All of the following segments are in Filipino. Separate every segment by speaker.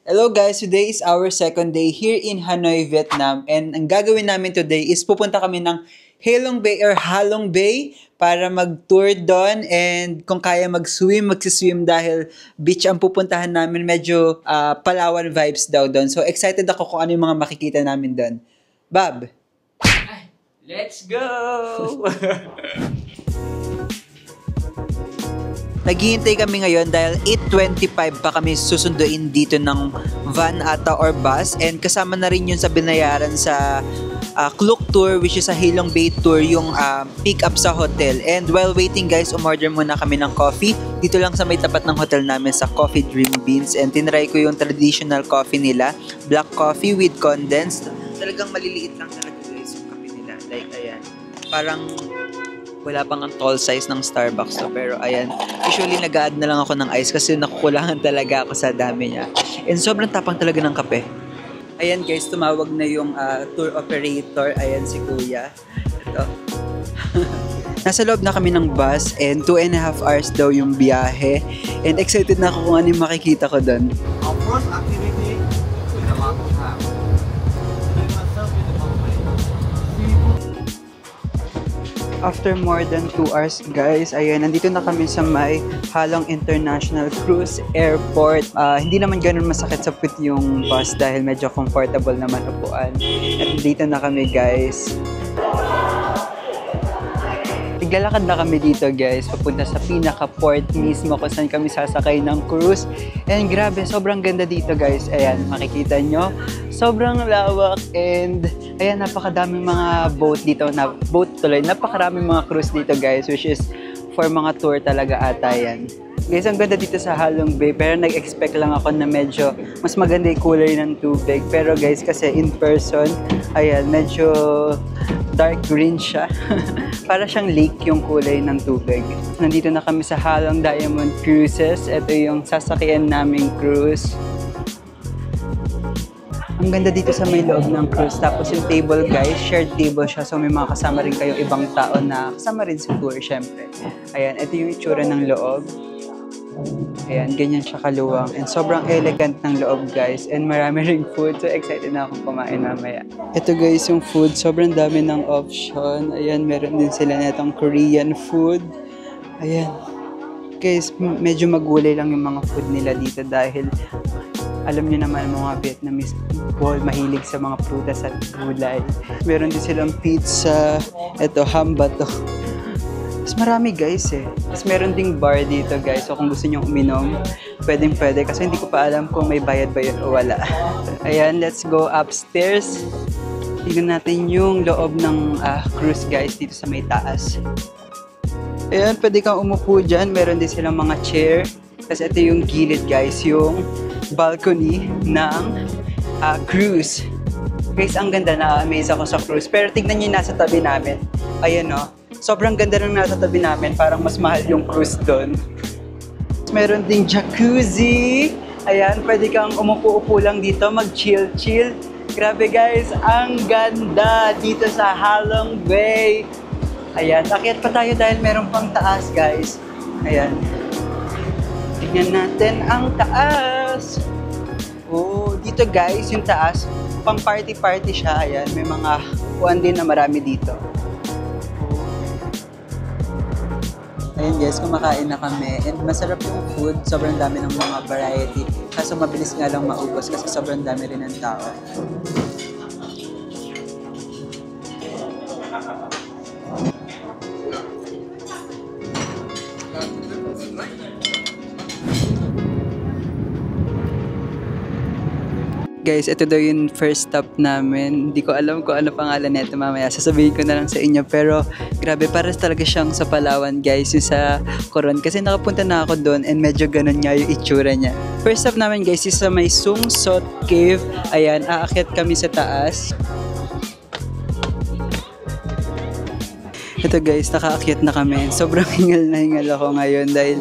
Speaker 1: Hello guys, today is our second day here in Hanoi, Vietnam. And ang gagawin namin today is pupunta kami ng Halong Bay or Halong Bay para mag-tour doon. And kung kaya mag-swim, magsiswim dahil beach ang pupuntahan namin. Medyo Palawan vibes daw doon. So excited ako kung ano yung mga makikita namin doon. Bob! Let's go! Naghihintay kami ngayon dahil 8:25 pa kami susunduin dito ng van ata or bus, and kasama na rin yun sa binayaran sa Klook Tour, which is a Halong Bay tour, yung pick up sa hotel. And while waiting guys, umorder muna kami ng coffee dito lang sa may tapat ng hotel namin sa Coffee Dream Beans, and tinry ko yung traditional coffee nila, black coffee with condensed. Talagang maliliit lang talaga guys yung coffee nila, like ayan, parang wala pang ang tall size ng Starbucks to, pero ayan, usually nag-add na lang ako ng ice kasi nakukulangan talaga ako sa dami niya. And sobrang tapang talaga ng kape. Ayan guys, tumawag na yung tour operator. Ayan si Kuya. Ito. Nasa loob na kami ng bus and 2.5 hours daw yung biyahe. And excited na ako kung ano yung makikita ko doon.
Speaker 2: Our first activity is the mountain climb.
Speaker 1: After more than 2 hours guys, ayan, nandito na kami sa may Halong International Cruise Airport. Hindi naman ganun masakit sa puwit yung bus dahil medyo comfortable naman upuan. At dito na kami guys. Naglalakad na kami dito guys, papunta sa pinaka-port mismo kung saan kami sasakay ng cruise. And grabe, sobrang ganda dito guys. Ayan, makikita nyo. Sobrang lawak and ayan, napakadaming mga boat dito. Napakaraming mga cruise dito guys, which is for mga tour talaga ata yan. Guys, ang ganda dito sa Halong Bay, pero nag-expect lang ako na medyo mas maganda yung kulay ng tubig. Pero guys, kasi in person, ayan, medyo dark green siya. Para siyang lake yung kulay ng tubig. Nandito na kami sa Halong Diamond Cruises. Ito yung sasakyan naming cruise. Ang ganda dito sa may loob ng cruise. Tapos yung table guys, shared table siya. So may mga kasama rin kayong ibang tao na kasama rin sa tour syempre. Ayan, ito yung itsura ng loob. Ayan, ganyan siya kaluwang. And sobrang elegant ng loob guys. And marami ring food. So excited na akong kumain mamaya. Ito guys yung food. Sobrang dami ng option. Ayan, meron din sila netong Korean food. Ayan. Guys, medyo magulay lang yung mga food nila dito dahil alam niyo naman mga Vietnamese people mahilig sa mga prutas at gulay. Meron din silang pizza. Ito, ham ba to? Mas marami guys eh. Mas meron ding bar dito guys. So kung gusto nyo uminom, pwedeng pwede. Kasi hindi ko pa alam kung may bayad ba yun o wala. Ayan, let's go upstairs. Tingnan natin yung loob ng cruise guys dito sa may taas. Ayan, pwede kang umupo dyan. Meron din silang mga chair. Kasi ito yung gilid guys, yung balcony ng cruise. Guys, ang ganda, na-amaze ako sa cruise. Pero tignan nyo nasa tabi namin. Ayan o. Sobrang ganda ng nasa tabi namin. Parang mas mahal yung cruise doon. Meron ding jacuzzi. Ayan, pwede kang umupo-upo lang dito, mag-chill-chill. Grabe guys, ang ganda dito sa Halong Bay. Ayan, akyat pa tayo dahil meron pang taas guys. Ayan. Tignan natin ang taas. Oh, dito guys, yung taas, pang party-party siya. Ayan, may mga upuan din na marami dito. Ayan guys, kumakain na kami. And masarap yung food. Sobrang dami ng mga variety. Kaso mabilis nga lang maubos kasi sobrang dami rin ng tao. Guys, ito daw yung first stop namin. Hindi ko alam kung ano pangalan nito mamaya. Sasabihin ko na lang sa inyo. Pero grabe, pares talaga siyang sa Palawan guys, yung sa Coron. Kasi nakapunta na ako doon and medyo ganun nga yung itsura niya. First stop namin guys is sa may Sung Sot Cave. Ayan, aakyat kami sa taas. Ito guys, nakaakyat na kami. Sobrang hingal na hingal ako ngayon dahil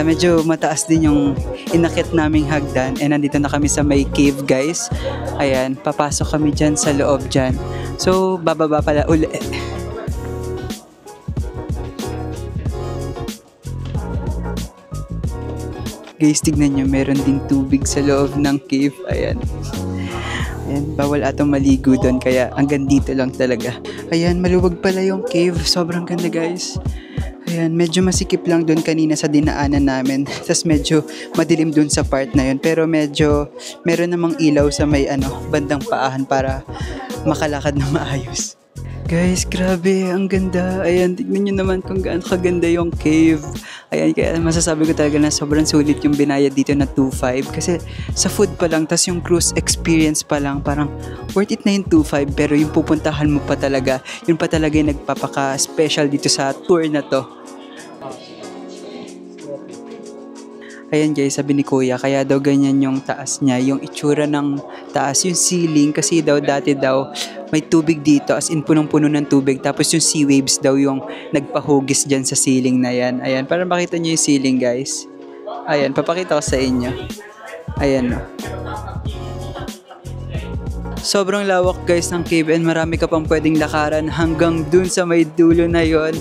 Speaker 1: medyo mataas din yung inakyat naming hagdan. And nandito na kami sa may cave guys. Ayan, papasok kami dyan sa loob dyan. So, bababa pala uli. Guys, tignan nyo, meron ding tubig sa loob ng cave. Ayan. Ayan, bawal atong maligo doon, kaya hanggang dito lang talaga. Ayan, maluwag pala yung cave. Sobrang ganda, guys. Ayan, medyo masikip lang doon kanina sa dinaanan namin. Tapos medyo madilim doon sa part na yun. Pero medyo meron namang ilaw sa may bandang paahan para makalakad na maayos. Guys, grabe, ang ganda. Ayan, tignan nyo naman kung gaano kaganda yung cave. Ayan, kaya masasabi ko talaga na sobrang sulit yung binayad dito na 2.5. Kasi sa food pa lang, tas yung cruise experience pa lang, parang worth it na yung 2.5. Pero yung pupuntahan mo pa talaga, yun pa talaga yung nagpapaka-special dito sa tour na to. Ayan guys, sabi ni Kuya, kaya daw ganyan yung taas niya, yung itsura ng taas, yung ceiling, kasi daw dati daw may tubig dito, as in punong-puno ng tubig, tapos yung sea waves daw yung nagpahugis dyan sa ceiling na yan. Ayan, para makita nyo yung ceiling guys. Ayan, papakita ko sa inyo. Ayan no. Sobrang lawak guys ng cave and marami ka pang pwedeng lakaran hanggang dun sa may dulo na yon.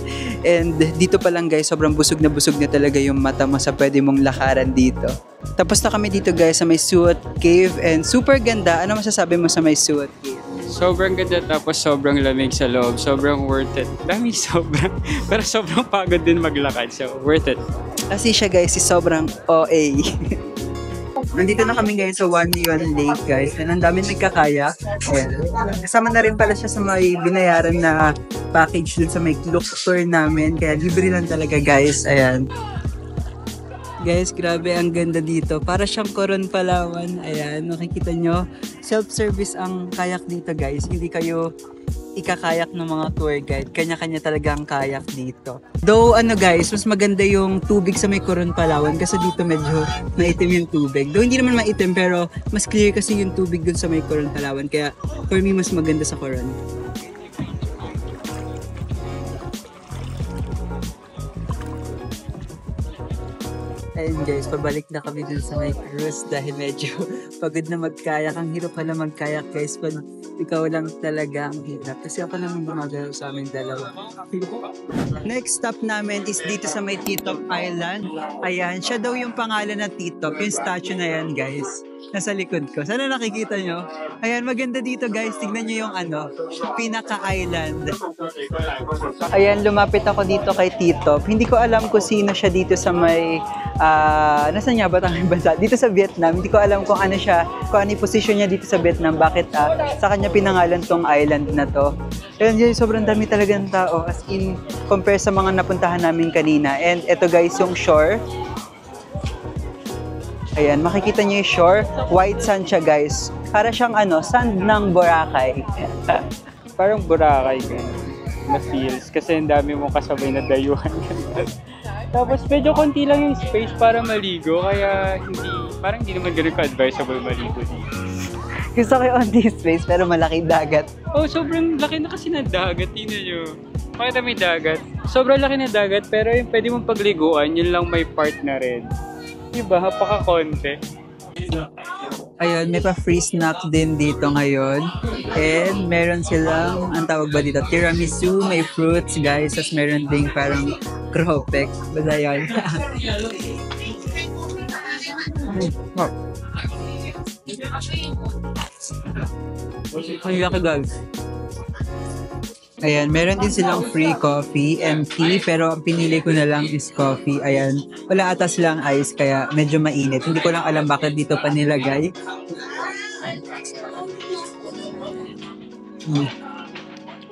Speaker 1: And dito pa lang guys, sobrang busog na talaga yung mata mo sa pwede mong lakaran dito. Tapos na kami dito guys sa may Suot Cave and super ganda. Ano masasabi mo sa may Suot Cave?
Speaker 3: Sobrang ganda tapos sobrang lamig sa loob. Sobrang worth it. Dami sobrang. Pero sobrang pagod din maglakad. So worth it.
Speaker 1: Kasi siya guys, si sobrang OA. Nandito na kami ngayon sa One Yuan Lake guys. And ang dami nagkakaya. Ayan. Kasama na rin pala siya sa may binayaran na package dun sa may look tour namin. Kaya libre lang talaga guys. Ayan. Guys, grabe ang ganda dito. Para siyang Coron, Palawan. Ayan, nakikita nyo. Self-service ang kayak dito guys. Hindi kayo ikakayak ng mga tour guide. Kanya-kanya talaga ang kayak dito. Though guys, mas maganda yung tubig sa may Coron, Palawan kasi dito medyo maitim yung tubig. Though hindi naman maitim pero mas clear kasi yung tubig dun sa may Coron, Palawan. Kaya for me mas maganda sa Coron. Ayun guys, pabalik na kami dun sa may cruise dahil medyo pagod na magkayak. Ang hirap pala magkayak guys pag ikaw lang talaga ang hirap. Kasi ako naman gumagalaw sa amin dalawa. Next stop namin is dito sa may Titop Island. Ayan, siya daw yung pangalan na Titop. Yung statue na yan guys. Nasa likod ko. Sana nakikita nyo? Ayan, maganda dito guys. Tignan nyo yung pinaka-island. Ayan, lumapit ako dito kay Titop. Hindi ko alam kung sino siya dito sa may nasa niya ba tayong bansa? Dito sa Vietnam. Hindi ko alam kung ano siya, kung ano yung position niya dito sa Vietnam. Bakit sa kanya pinangalan tong island na to. Ayun, sobrang dami talagang tao. As in, compare sa mga napuntahan namin kanina. And eto guys, yung shore. Ayan, makikita niyo yung shore. White sand siya guys. Para siyang sand ng Boracay.
Speaker 3: Parang Boracay na feels kasi ang dami mong kasabay na dayuhan. Tapos medyo konti lang yung space para maligo kaya parang hindi naman ganun ka-advisable maligo dito.
Speaker 1: Gusto ko yung only space pero malaki dagat.
Speaker 3: Oh, sobrang laki na kasi ng dagat. Tingnan nyo. Makita may dagat. Sobrang laki ng dagat pero yung pwede mong pagliguan, yun lang may part na rin. Diba? Napaka-konti.
Speaker 1: Ayun, may pa-free snack din dito ngayon. And meron silang, ang tawag ba dito? Tiramisu, may fruits guys. Tapos meron ding parang kropek. Basta yun. Ang laki guys. Ayan, meron din silang free coffee and tea, pero ang pinili ko na lang is coffee. Ayan, wala ata silang ice, kaya medyo mainit. Hindi ko lang alam bakit dito pa nilagay.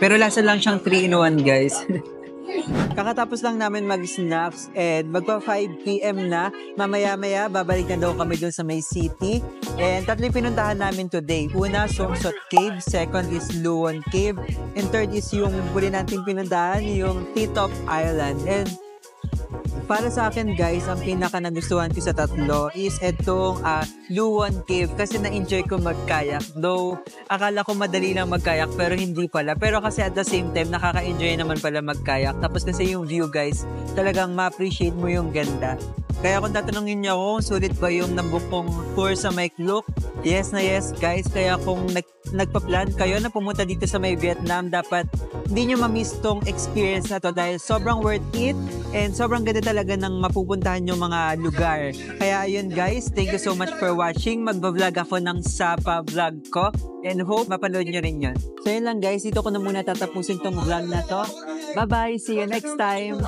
Speaker 1: Pero lasa lang siyang 3-in-1 guys. Kakatapos lang namin mag-snacks and magpa 5 PM na. Mamaya-maya, babalik na daw kami dun sa may city. And tatlo pinuntahan namin today. Una, Sumsot Cave. Second is Luon Cave. And third is yung huli nating pinuntahan, yung Titop Island. And para sa akin guys, ang pinaka nagustuhan ko sa tatlo is itong Luon Cave kasi na-enjoy ko magkayak. Though, akala ko madali lang magkayak pero hindi pala. Pero kasi at the same time, nakaka-enjoy naman pala magkayak. Tapos kasi yung view guys, talagang ma-appreciate mo yung ganda.
Speaker 4: Kaya kung tatanungin niyo ako, sulit ba yung nabukong tour sa May Look? Yes na yes, guys. Kaya kung nagpa-plan kayo na pumunta dito sa May Vietnam, dapat hindi nyo ma-miss tong experience na to dahil sobrang worth it and sobrang ganda talaga ng mapupuntahan yung mga lugar. Kaya ayun guys, thank you so much for watching. Magbablog ako ng Sapa vlog ko and hope mapanood nyo rin yun. So yun lang guys, dito ko na muna tatapusin tong vlog na to. Bye-bye! See you next time!